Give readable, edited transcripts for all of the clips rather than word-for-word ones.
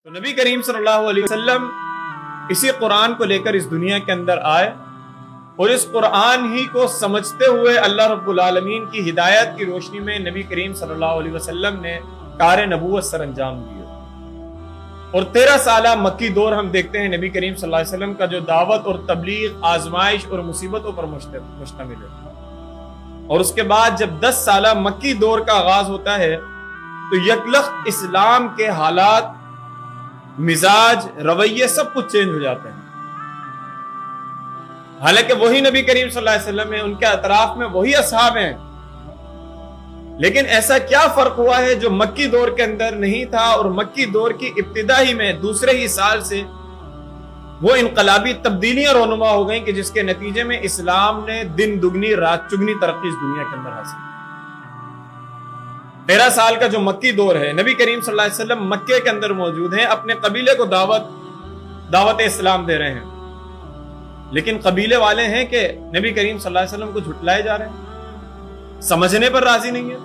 تو نبی کریم صلی اللہ علیہ وسلم اسی قرآن کو لے کر اس دنیا کے اندر آئے اور اس قرآن ہی کو سمجھتے ہوئے اللہ رب العالمین کی ہدایت کی روشنی میں نبی کریم صلی اللہ علیہ وسلم نے کار نبوت سر انجام دیا۔ اور 13 سالہ مکی دور ہم دیکھتے ہیں نبی کریم صلی اللہ علیہ وسلم کا جو دعوت اور تبلیغ آزمائش اور مصیبتوں پر مشتمل ہے۔ اور اس کے بعد جب 10 سالہ مکی دور کا آغاز ہوتا ہے تو یکلخت اسلام کے حالات، مزاج، رویے سب کچھ چینج ہو جاتے ہیں۔ حالانکہ وہی نبی کریم صلی اللہ علیہ وسلم ہیں، ان کے اطراف میں وہی اصحاب ہیں، لیکن ایسا کیا فرق ہوا ہے جو مکی دور کے اندر نہیں تھا، اور مکی دور کی ابتدا ہی میں دوسرے ہی سال سے وہ انقلابی تبدیلیاں رونما ہو گئیں کہ جس کے نتیجے میں اسلام نے دن دگنی رات چگنی ترقی اس دنیا کے اندر حاصل کی۔ 13 سال کا جو مکی دور ہے، نبی کریم صلی اللہ علیہ وسلم مکے کے اندر موجود ہیں، اپنے قبیلے کو دعوت اسلام دے رہے ہیں، لیکن قبیلے والے ہیں کہ نبی کریم صلی اللہ علیہ وسلم کو جھٹلائے جا رہے ہیں، سمجھنے پر راضی نہیں ہے،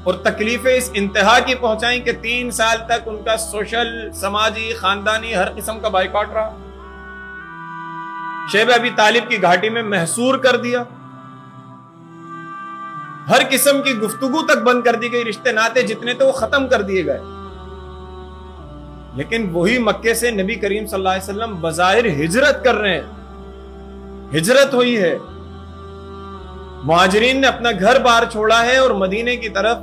اور تکلیفیں اس انتہا کی پہنچائیں کہ 3 سال تک ان کا سوشل، سماجی، خاندانی ہر قسم کا بائیکاٹ رہا، شیب ابی طالب کی گھاٹی میں محصور کر دیا، ہر قسم کی گفتگو تک بند کر دی گئی، رشتے ناتے جتنے تھے وہ ختم کر دیے گئے۔ لیکن وہی مکے سے نبی کریم صلی اللہ علیہ وسلم بظاہر ہجرت کر رہے ہیں، ہجرت ہوئی ہے، مہاجرین نے اپنا گھر بار چھوڑا ہے اور مدینے کی طرف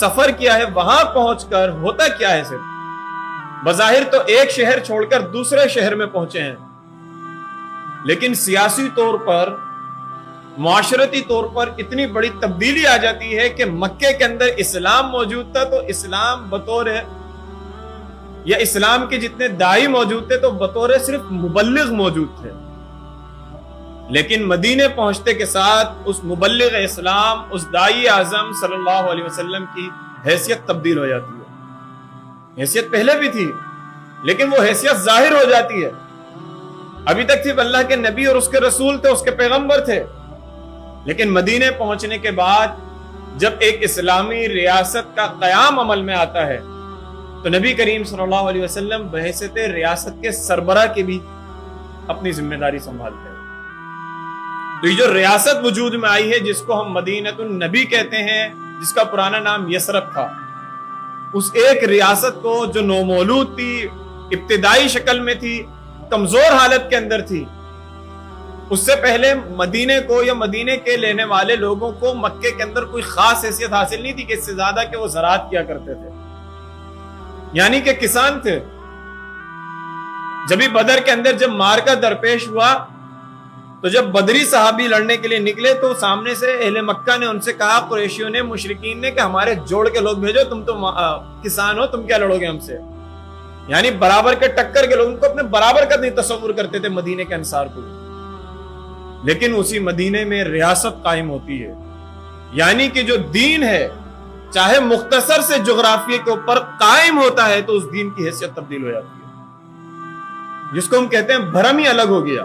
سفر کیا ہے۔ وہاں پہنچ کر ہوتا کیا ہے؟ صرف بظاہر تو ایک شہر چھوڑ کر دوسرے شہر میں پہنچے ہیں، لیکن سیاسی طور پر، معاشرتی طور پر اتنی بڑی تبدیلی آ جاتی ہے کہ مکے کے اندر اسلام موجود تھا تو اسلام بطور، یا اسلام کے جتنے داعی موجود تھے تو بطور صرف مبلغ موجود تھے، لیکن مدینے پہنچتے کے ساتھ اس مبلغ اسلام، اس داعی اعظم صلی اللہ علیہ وسلم کی حیثیت تبدیل ہو جاتی ہے۔ حیثیت پہلے بھی تھی لیکن وہ حیثیت ظاہر ہو جاتی ہے۔ ابھی تک صرف اللہ کے نبی اور اس کے رسول تھے، اس کے پیغمبر تھے، لیکن مدینے پہنچنے کے بعد جب ایک اسلامی ریاست کا قیام عمل میں آتا ہے تو نبی کریم صلی اللہ علیہ وسلم بحیثیت ریاست کے سربراہ کی بھی اپنی ذمہ داری سنبھالتے ہیں۔ تو یہ جو ریاست وجود میں آئی ہے جس کو ہم مدینۃ النبی کہتے ہیں، جس کا پرانا نام یثرب تھا، اس ایک ریاست کو جو نومولود تھی، ابتدائی شکل میں تھی، کمزور حالت کے اندر تھی، اس سے پہلے مدینے کو یا مدینے کے لینے والے لوگوں کو مکے کے اندر کوئی خاص حیثیت حاصل نہیں تھی کہ اس سے زیادہ کہ وہ زراعت کیا کرتے تھے، یعنی کہ کسان تھے۔ جبھی بدر کے اندر جب معرکہ درپیش ہوا تو جب بدری صحابی لڑنے کے لیے نکلے تو سامنے سے اہل مکہ نے ان سے کہا، قریشیوں نے، مشرکین نے، کہ ہمارے جوڑ کے لوگ بھیجو، تم تو کسان ہو، تم کیا لڑو گے ہم سے؟ یعنی برابر کے ٹکر کے لوگ، ان کو اپنے برابر کا نہیں تصور کرتے تھے مدینے کے انصار کو۔ لیکن اسی مدینے میں ریاست قائم ہوتی ہے، یعنی کہ جو دین ہے چاہے مختصر سے جغرافیے کے اوپر قائم ہوتا ہے تو اس دین کی حیثیت تبدیل ہو جاتی ہے، جس کو ہم کہتے ہیں بھرم ہی الگ ہو گیا۔